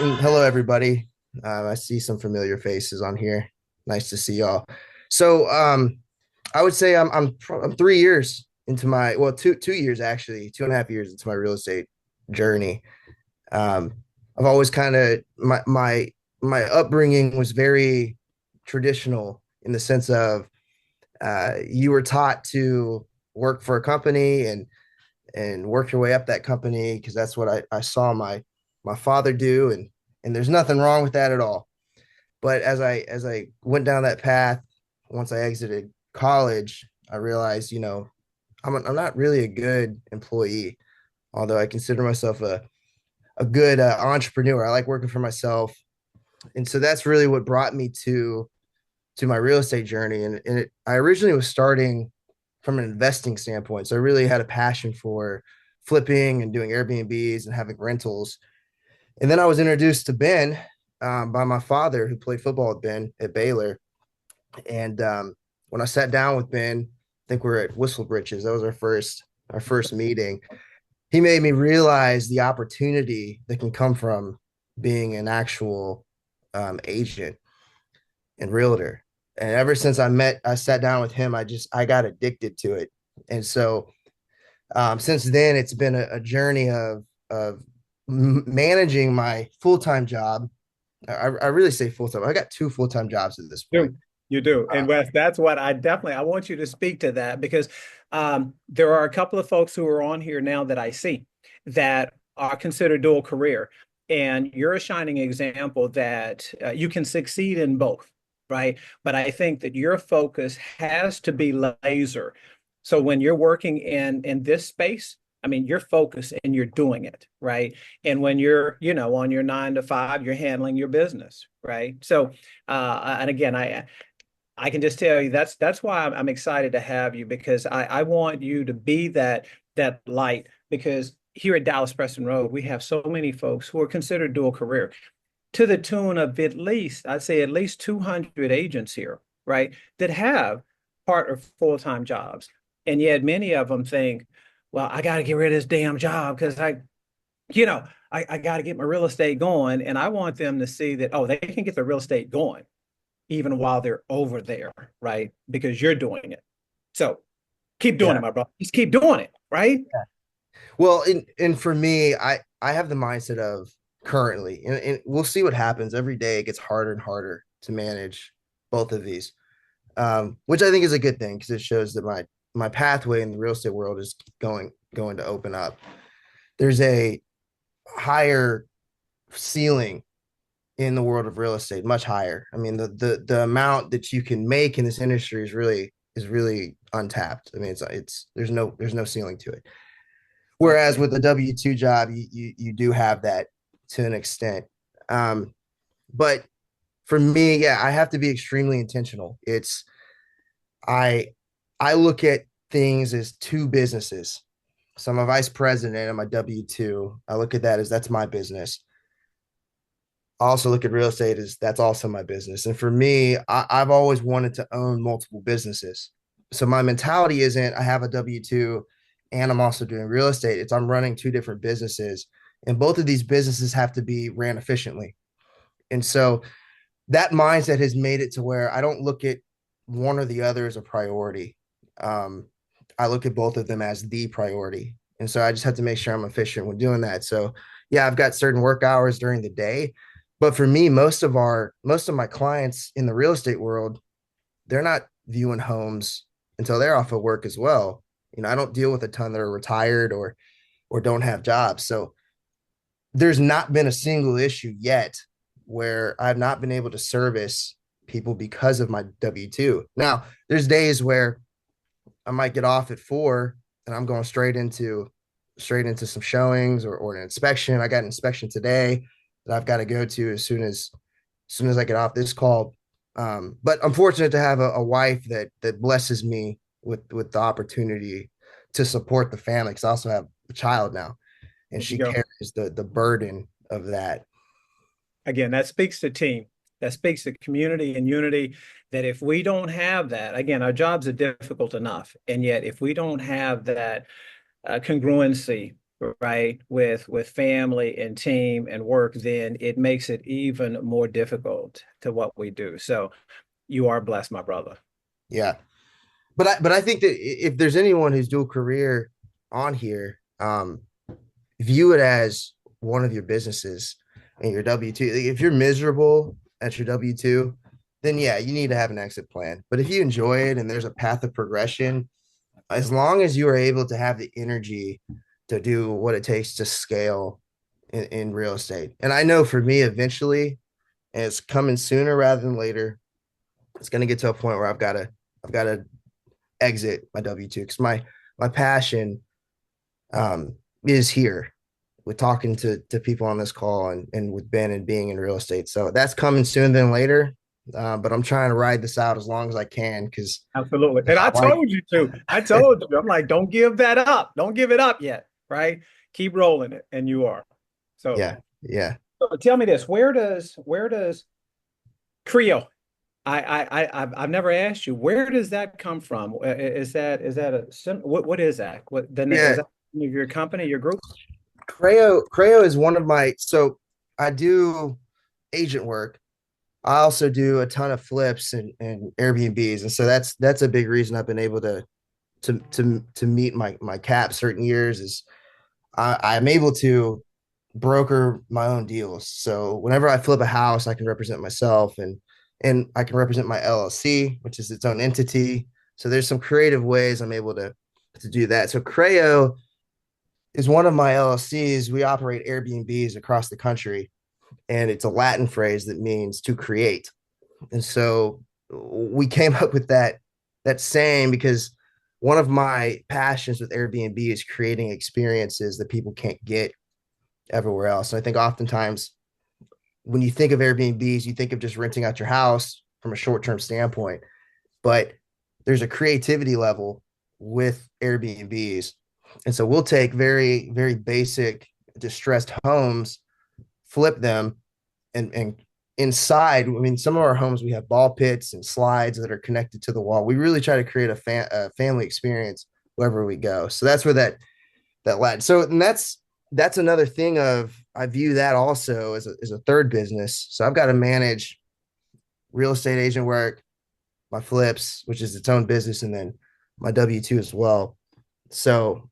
and hello everybody. I see some familiar faces on here. Nice to see y'all. So, I would say I'm 3 years into my two years actually, 2.5 years into my real estate journey. Um, I've always kind of my upbringing was very traditional in the sense of you were taught to work for a company and work your way up that company because that's what I saw my father do, and there's nothing wrong with that at all. But as I went down that path, once I exited college, I realized, I'm not really a good employee, although I consider myself a good entrepreneur. I like working for myself, and so that's really what brought me to my real estate journey. And I originally was starting from an investing standpoint, so I really had a passion for flipping and doing Airbnbs and having rentals. And then I was introduced to Ben by my father, who played football with Ben at Baylor. And when I sat down with Ben, I think we were at Whistle Britches. That was our first meeting. He made me realize the opportunity that can come from being an actual agent and realtor. And ever since I sat down with him, I got addicted to it. And so since then, it's been a journey of managing my full time job. I really say full time. I got two full time jobs at this point. do. You do. Uh, And Wes, that's what I want you to speak to that because there are a couple of folks who are on here now that I see that are considered dual career. And you're a shining example that you can succeed in both, right? But I think that your focus has to be laser. So when you're working in this space, I mean, you're focused and you're doing it, right? And when you're, on your 9 to 5, you're handling your business, right? So, and again, I can just tell you that's why I'm excited to have you because I want you to be that light because here at Dallas Preston Road, we have so many folks who are considered dual career to the tune of at least, I'd say at least 200 agents here, right, that have part or full-time jobs. And yet many of them think, well, I got to get rid of this damn job because I got to get my real estate going. And I want them to see that, oh, they can get their real estate going even while they're over there, right? Because you're doing it. So keep doing yeah. it, my brother. Just keep doing it, right? Well, and for me, I have the mindset of currently, and we'll see what happens. Every day it gets harder and harder to manage both of these, which I think is a good thing because it shows that my pathway in the real estate world is going to open up. There's a higher ceiling in the world of real estate, much higher. I mean, the amount that you can make in this industry is really untapped. I mean, it's there's no ceiling to it. Whereas Okay. with a W-2 job, you do have that to an extent. But for me, yeah, I have to be extremely intentional. I I look at things as two businesses. So I'm a vice president and my W-2. I look at that as that's my business. I also look at real estate as that's also my business. And for me, I've always wanted to own multiple businesses. So my mentality isn't I have a W-2 and I'm also doing real estate. It's I'm running two different businesses, and both of these businesses have to be ran efficiently. And so that mindset has made it to where I don't look at one or the other as a priority. Um, I look at both of them as the priority. And so I just have to make sure I'm efficient when doing that. So yeah, I've got certain work hours during the day. But for me, most of my clients in the real estate world, they're not viewing homes until they're off of work as well. I don't deal with a ton that are retired or don't have jobs. So there's not been a single issue yet where I've not been able to service people because of my W-2. Now, there's days where I might get off at 4 and I'm going straight into some showings or an inspection. I got an inspection today that I've got to go to as soon as I get off this call. But I'm fortunate to have a wife that blesses me with the opportunity to support the family because I also have a child now, and There you she go. carries the burden of that. Again, that speaks to team. That speaks to community and unity. That if we don't have that, again, our jobs are difficult enough. And yet, if we don't have that congruency right, with family and team and work, then it makes it even more difficult to what we do. So you are blessed, my brother. Yeah. But I think that if there's anyone who's dual career on here, view it as one of your businesses and your W-2. If you're miserable at your W-2, then yeah, you need to have an exit plan. But if you enjoy it and there's a path of progression, as long as you are able to have the energy to do what it takes to scale in real estate. And I know for me, eventually, and it's coming sooner rather than later, it's going to get to a point where I've got to exit my W-2 because my passion is here with talking to people on this call and with Ben and being in real estate. So that's coming sooner than later. But I'm trying to ride this out as long as I can because Absolutely. And I I like, told you to. I told you. I'm like, don't give that up. Don't give it up yet, right? Keep rolling it, and you are. So, yeah, yeah, so tell me this: where does Creole? I've never asked you. Where does that come from? Is that what is that? What then is yeah. that your company, your group? Creo is one of my, so I do agent work. I also do a ton of flips and Airbnbs. And so that's a big reason I've been able to meet my cap certain years is I'm able to broker my own deals. So whenever I flip a house, I can represent myself and I can represent my LLC, which is its own entity. So there's some creative ways I'm able to do that. So Creo is one of my LLCs. We operate Airbnbs across the country, and it's a Latin phrase that means to create. And so we came up with that saying because one of my passions with Airbnb is creating experiences that people can't get everywhere else. And I think oftentimes when you think of Airbnbs, you think of just renting out your house from a short-term standpoint, but there's a creativity level with Airbnbs. And so we'll take very, very basic distressed homes, flip them, and inside, I mean, some of our homes we have ball pits and slides that are connected to the wall. We really try to create a family experience wherever we go. So that's where that Latin. So and that's another thing of I view that also as a third business. So I've got to manage real estate agent work, my flips, which is its own business, and then my W-2 as well. So,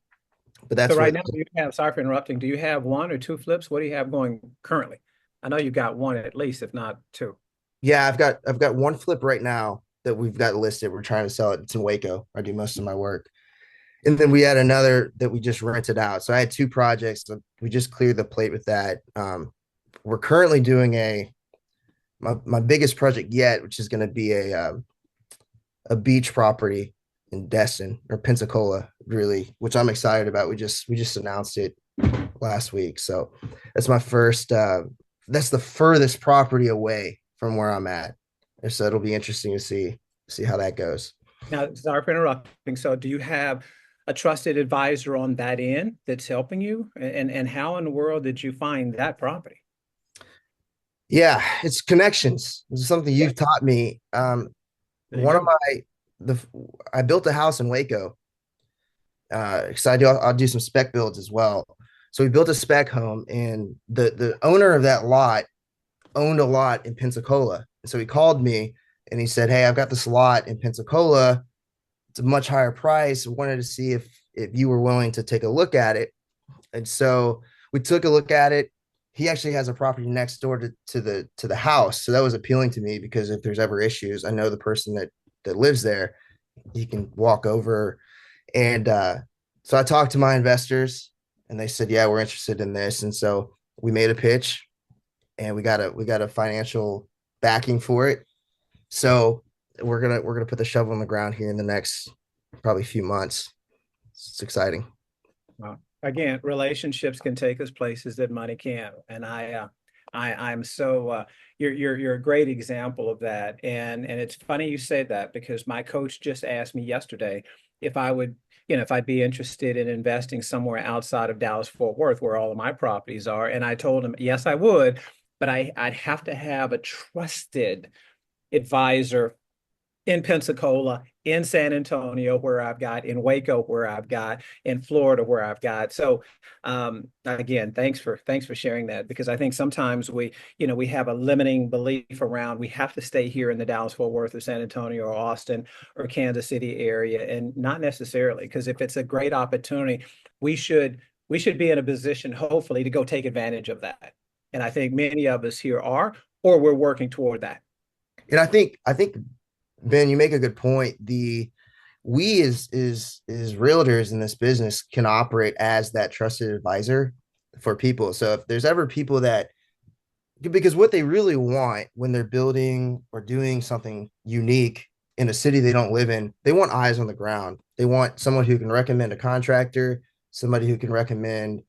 but So that's right what, now, do you have, sorry for interrupting, do you have one or two flips? What do you have going currently? I know you got one at least, if not two. yeah, I've got one flip right now that we've got listed. We're trying to sell it. It's in Waco. I do most of my work. And then we had another that we just rented out. So I had two projects. So we just cleared the plate with that. We're currently doing my biggest project yet, which is going to be a beach property in Destin or Pensacola, really, which I'm excited about. We just announced it last week. So that's my first that's the furthest property away from where I'm at. And so it'll be interesting to see how that goes. Now, sorry for interrupting. So do you have a trusted advisor on that end that's helping you? And how in the world did you find that property? Yeah, it's connections. This is something Yeah, you've taught me. there you One of go. the I built a house in Waco. Because I'll do some spec builds as well. So we built a spec home, and the owner of that lot owned a lot in Pensacola. And so he called me and he said, "Hey, I've got this lot in Pensacola. It's a much higher price. I wanted to see if you were willing to take a look at it." And so we took a look at it. He actually has a property next door to the house. So that was appealing to me because if there's ever issues, I know the person that lives there. He can walk over. And so I talked to my investors and they said, "Yeah, we're interested in this." And so we made a pitch and we got a financial backing for it. So we're gonna put the shovel in the ground here in the next probably few months. It's exciting. Wow. Again, relationships can take us places that money can't. And I'm so you're a great example of that. And it's funny you say that because my coach just asked me yesterday if I would, if I'd be interested in investing somewhere outside of Dallas Fort Worth where all of my properties are. And I told him, yes, I would, but I'd have to have a trusted advisor in Pensacola, in San Antonio, where I've got, in Waco, where I've got, in Florida, where I've got. So again, thanks for sharing that, because I think sometimes we have a limiting belief around we have to stay here in the Dallas Fort Worth or San Antonio or Austin or Kansas City area, and not necessarily, because if it's a great opportunity, we should we should be in a position, hopefully, to go take advantage of that. And I think many of us here are, or we're working toward that. And I think Ben, you make a good point. The we as realtors in this business can operate as that trusted advisor for people. So if there's ever people that, because what they really want when they're building or doing something unique in a city they don't live in, they want eyes on the ground. They want someone who can recommend a contractor, somebody who can recommend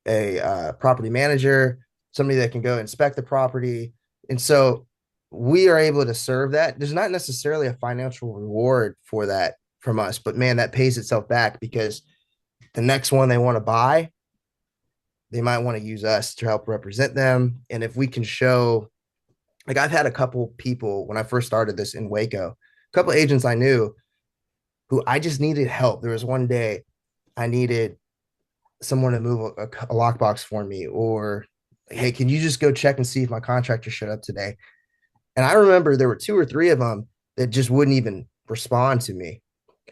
a property manager, somebody that can go inspect the property. And so we are able to serve that. There's not necessarily a financial reward for that from us, but man, that pays itself back, because the next one they want to buy, they might want to use us to help represent them. And if we can show, like I've had a couple people when I first started this in Waco, a couple agents I knew who I just needed help. There was one day I needed someone to move a lockbox for me, or hey, can you just go check and see if my contractor showed up today? And I remember there were two or three of them that just wouldn't even respond to me.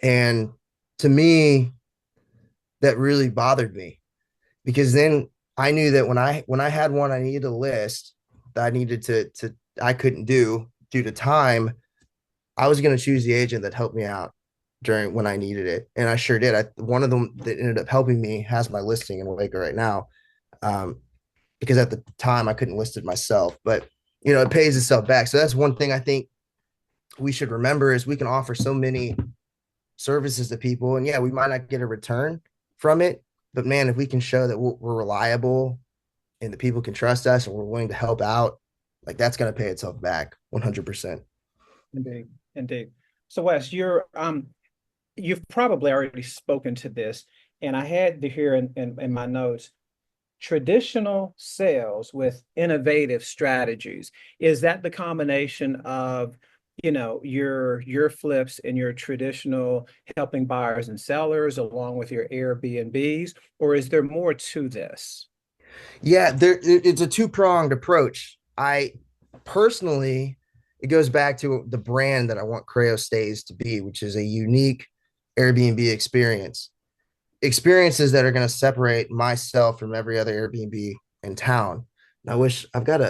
And to me, that really bothered me, because then I knew that when I had one I needed a list that I needed to I couldn't do due to time, I was going to choose the agent that helped me out during when I needed it, and I sure did. One of them that ended up helping me has my listing in Waco right now, um, because at the time I couldn't list it myself. But it pays itself back. So that's one thing I think we should remember is we can offer so many services to people, and yeah, we might not get a return from it, but man, if we can show that we're reliable and that people can trust us and we're willing to help out, like that's going to pay itself back 100%. Indeed, indeed. So Wes, you've probably already spoken to this, and I had to hear in my notes, traditional sales with innovative strategies. Is that the combination of, your flips and your traditional helping buyers and sellers along with your Airbnbs, or is there more to this? Yeah, it's a two-pronged approach. I personally, it goes back to the brand that I want Creo Stays to be, which is a unique Airbnb experiences that are going to separate myself from every other Airbnb in town. And I wish I've got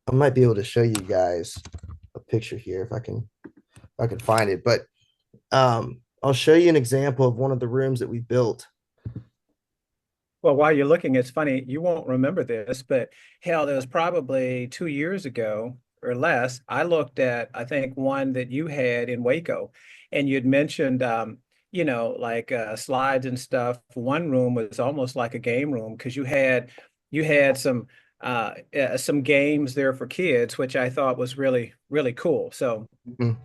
I might be able to show you guys a picture here if I can find it. But I'll show you an example of one of the rooms that we built. Well, while you're looking, it's funny, you won't remember this, but hell, it was probably 2 years ago or less. I looked at, I think, one that you had in Waco, and you'd mentioned, like slides and stuff. One room was almost like a game room because you had some games there for kids, which I thought was really, really cool. So, Mhm.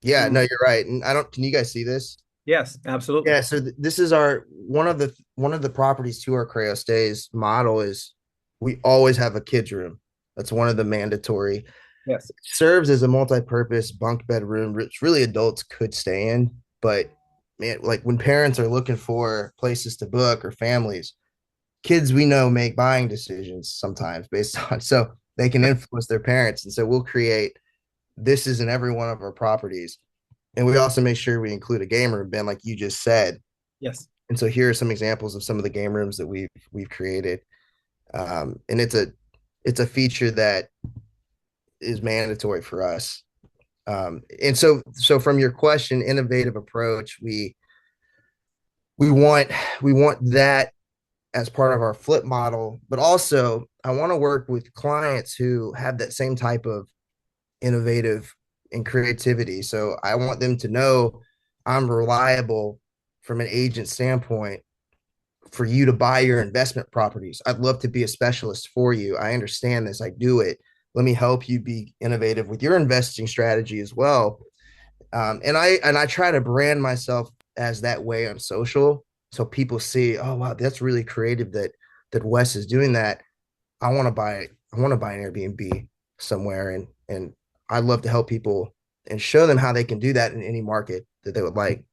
Yeah, no, mm, you're right. And I don't, can you guys see this? yes, absolutely. Yeah, so this is our one of the properties to our Creo Stays model is we always have a kids room. That's one of the mandatory. Yes. It serves as a multi-purpose bunk bed room, which really adults could stay in. But man, like when parents are looking for places to book or families, kids we know make buying decisions sometimes based on, so they can influence their parents. And so we'll create this is in every one of our properties. And we also make sure we include a game room, Ben, like you just said. Yes. And so here are some examples of some of the game rooms that we've created. And it's a feature that is mandatory for us. And so from your question, innovative approach, we want we want that as part of our flip model, but also I want to work with clients who have that same type of innovative and creativity. So I want them to know I'm reliable from an agent standpoint for you to buy your investment properties. I'd love to be a specialist for you. I understand this. I do it. Let me help you be innovative with your investing strategy as well. And I try to brand myself as that way on social, so people see, oh wow, that's really creative that Wes is doing that. I want to buy an Airbnb somewhere, and I'd love to help people and show them how they can do that in any market that they would like.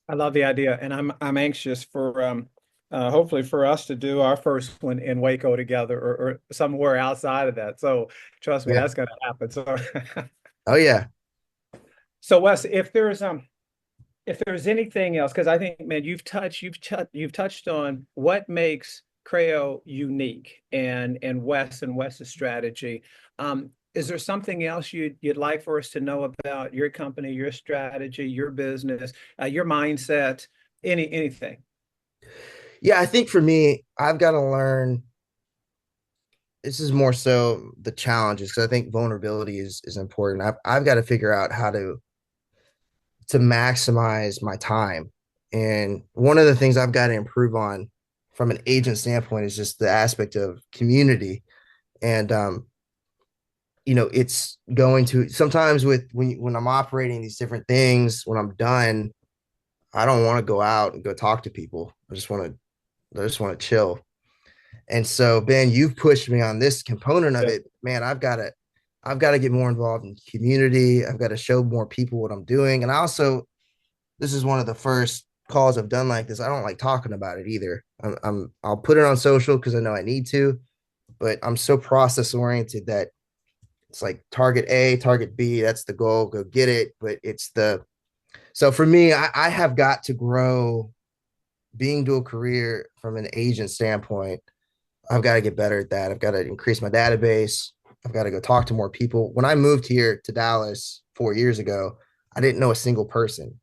I love the idea, and I'm anxious for hopefully for us to do our first one in Waco together, or somewhere outside of that. So trust me, Yeah. that's going to happen. So Oh yeah. so Wes, if there's anything else, because I think, man, you've touched on what makes Creo unique, and Wes's strategy. Is there something else you'd like for us to know about your company, your strategy, your business, your mindset, anything? Yeah, I think for me, I've got to learn. This is more so the challenges because I think vulnerability is important. I've got to figure out how to maximize my time. And one of the things I've got to improve on from an agent standpoint is just the aspect of community. And it's going to sometimes with when I'm operating these different things, when I'm done, I don't want to go out and go talk to people. I just want to chill. And so, Ben, you've pushed me on this component of Yeah. it. Man, I've got to get more involved in community. I've got to show more people what I'm doing. And I also, this is one of the first calls I've done like this. I don't like talking about it either. I'll put it on social because I know I need to, but I'm so process oriented that it's like target A, target B. That's the goal. Go get it. But so for me, I have got to grow being dual career from an agent standpoint. I've got to get better at that. I've got to increase my database. I've got to go talk to more people. When I moved here to Dallas 4 years ago, I didn't know a single person.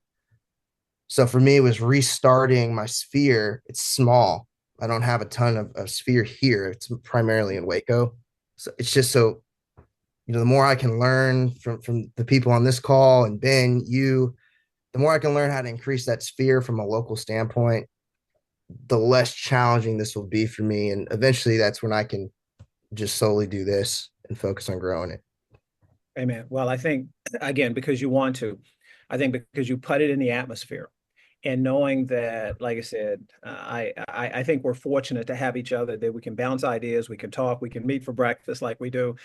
So for me, it was restarting my sphere. It's small. I don't have a ton of sphere here. It's primarily in Waco. So it's just so, the more I can learn from the people on this call and Ben, the more I can learn how to increase that sphere from a local standpoint, the less challenging this will be for me. And eventually that's when I can just solely do this and focus on growing it. Amen. Well, I think again, because you want to, I think because you put it in the atmosphere, and knowing that, like I said, I think we're fortunate to have each other, that we can bounce ideas, we can talk, we can meet for breakfast like we do.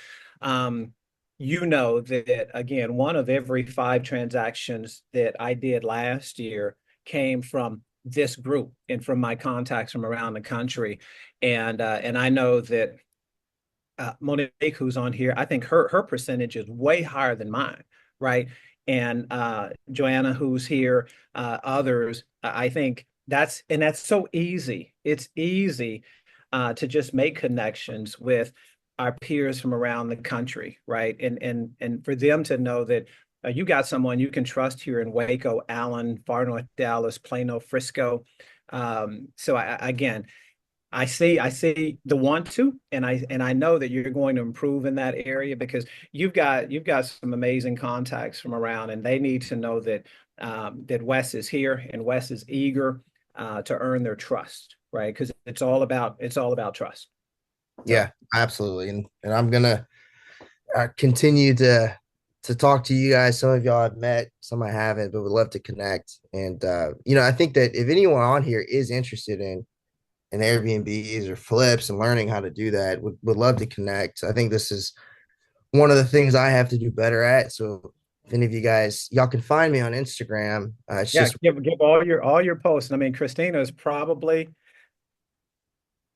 Um, you know that again, one of every five transactions that I did last year came from this group and from my contacts from around the country, and I know that Monique, who's on here, I think her percentage is way higher than mine, right? And Joanna, who's here, others, I think that's so easy. It's easy to just make connections with our peers from around the country, right? And for them to know that you got someone you can trust here in Waco, Allen, Far North Dallas, Plano, Frisco. So again, I see the want to, and I know that you're going to improve in that area because you've got some amazing contacts from around, and they need to know that that Wes is here and Wes is eager to earn their trust, right? Because it's all about trust. So Yeah, absolutely. And I'm gonna continue to talk to you guys. Some of y'all I've met, some I haven't, but would love to connect. And I think that if anyone on here is interested in Airbnbs or flips and learning how to do that, would love to connect. I think this is one of the things I have to do better at. So if any of you guys, y'all can find me on Instagram. It's yeah, just give all your posts. I mean, Christina's probably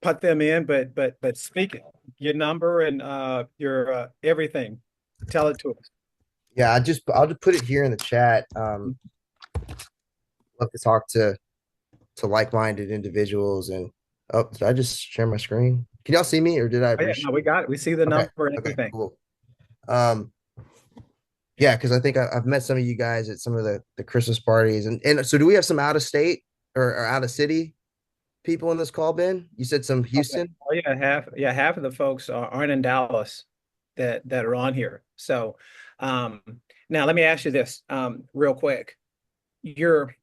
put them in, but speak it. Your number and your everything. Tell it to us. yeah. I'll just put it here in the chat. Love to talk to like-minded individuals. And oh, did I just share my screen? Can y'all see me or did I Oh, yeah, no, we got it. We see the Okay. number and Okay, everything. cool. Um, yeah, because I think I've met some of you guys at some of the Christmas parties. And so do we have some out of state or out of city people in this call, Ben? You said some Okay. Houston? Oh yeah, half of the folks aren't in Dallas that are on here. So um now let me ask you this real quick. Your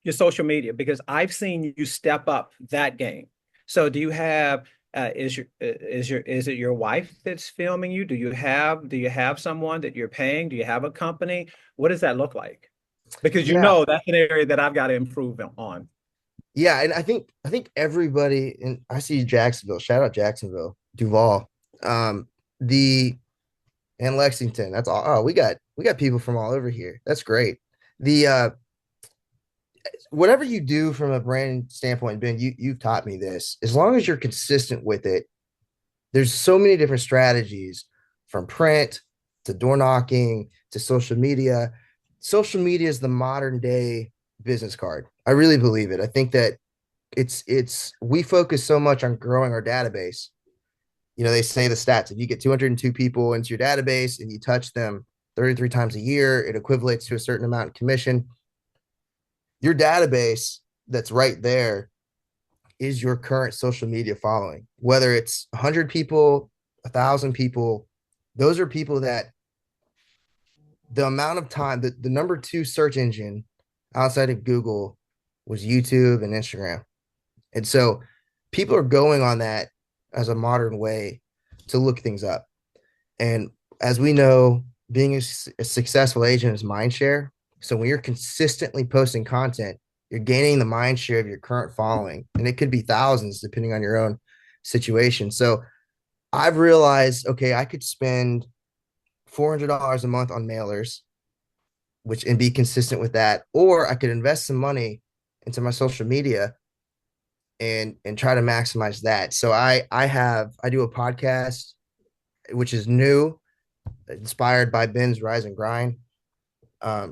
your social media, because I've seen you step up that game. So do you have is it your wife that's filming you? Do you have someone that you're paying? Do you have a company? What does that look like? Because Yeah. that's an area that I've got to improve on. Yeah, and I think everybody, and I see Jacksonville, shout out Jacksonville, Duval. the and Lexington. That's all. Oh, we got people from all over here. That's great. The whatever you do from a brand standpoint, Ben, you've taught me this. As long as you're consistent with it, there's so many different strategies from print to door knocking to social media. Social media is the modern day business card. I really believe it. I think that it's we focus so much on growing our database. They say the stats. If you get 202 people into your database and you touch them 33 times a year, it equates to a certain amount of commission. Your database that's right there is your current social media following, whether it's 100 people, 1,000 people. Those are people that the amount of time that the number two search engine outside of Google was YouTube and Instagram. And so people are going on that as a modern way to look things up. And as we know, being a successful agent is mind share. So when you're consistently posting content, you're gaining the mind share of your current following. And it could be thousands depending on your own situation. So I've realized, okay, I could spend $400 a month on mailers, and be consistent with that, or I could invest some money into my social media and try to maximize that. So I do a podcast which is new, inspired by Ben's Rise and Grind.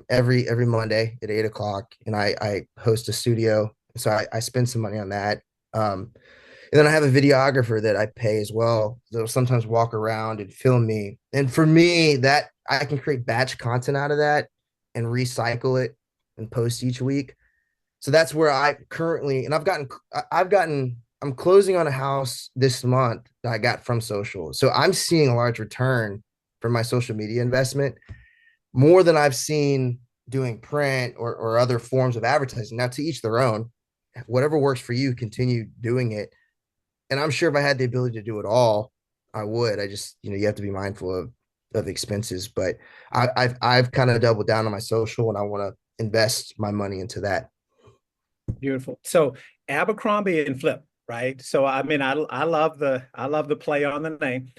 Every Monday at 8 o'clock, and I host a studio, so I spend some money on that. And then I have a videographer that I pay as well. They'll sometimes walk around and film me. And for me, that I can create batch content out of that and recycle it and post each week. So that's where I currently, and I'm closing on a house this month that I got from social. So I'm seeing a large return from my social media investment, more than I've seen doing print or other forms of advertising. Now, to each their own, whatever works for you, continue doing it. And I'm sure if I had the ability to do it all, I would. I just, you have to be mindful of expenses. But I've kind of doubled down on my social, and I want to invest my money into that. Beautiful. So Abercrombie and Flip, right? So I mean, I love the play on the name.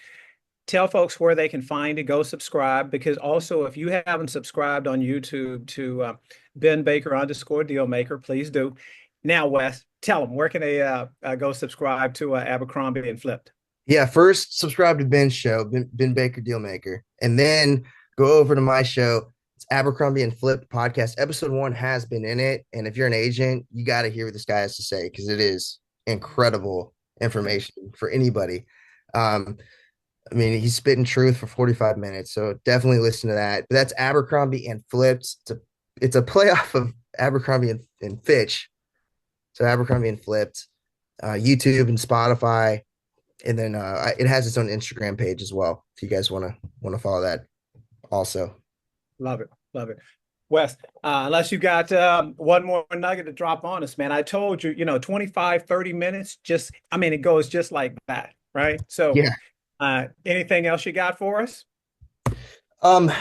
Tell folks where they can find it, go subscribe, because also if you haven't subscribed on YouTube to benbaker_dealmaker, please do. Now, Wes, tell them where can they go subscribe to Abercrombie and Flipped. Yeah, first subscribe to Ben's show, Ben Baker Dealmaker, and then go over to my show. It's Abercrombie and Flip podcast. Episode 1 has been in it, and if you're an agent, you got to hear what this guy has to say, because it is incredible information for anybody. I mean, he's spitting truth for 45 minutes, so definitely listen to that. But that's Abercrombie and Flipped. It's a playoff of Abercrombie and Fitch. So Abercrombie and Flipped, YouTube and Spotify, and then it has its own Instagram page as well. If you guys want to follow that, also. Love it, love it. Wes, unless you got one more nugget to drop on us, man. I told you, 25, 30 minutes, it goes just like that, right? So Yeah. Anything else you got for us? One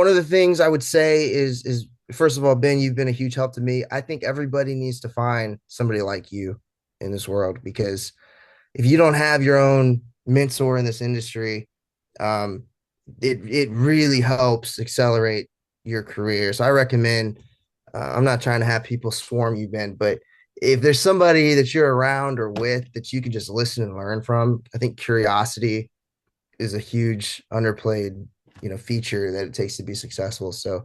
of the things I would say is first of all, Ben, you've been a huge help to me. I think everybody needs to find somebody like you in this world, because if you don't have your own mentor in this industry, it really helps accelerate your career. So I recommend, I'm not trying to have people swarm you, Ben, but if there's somebody that you're around or with that you can just listen and learn from, I think curiosity is a huge underplayed, feature that it takes to be successful. So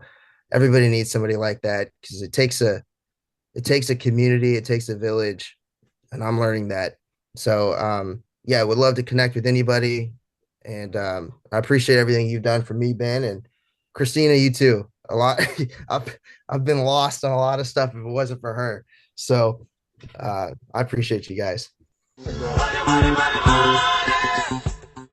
everybody needs somebody like that, because it takes a community, it takes a village, and I'm learning that. So yeah, I would love to connect with anybody. And I appreciate everything you've done for me, Ben, and Christina, you too. A lot. I've been lost on a lot of stuff if it wasn't for her. So I appreciate you guys.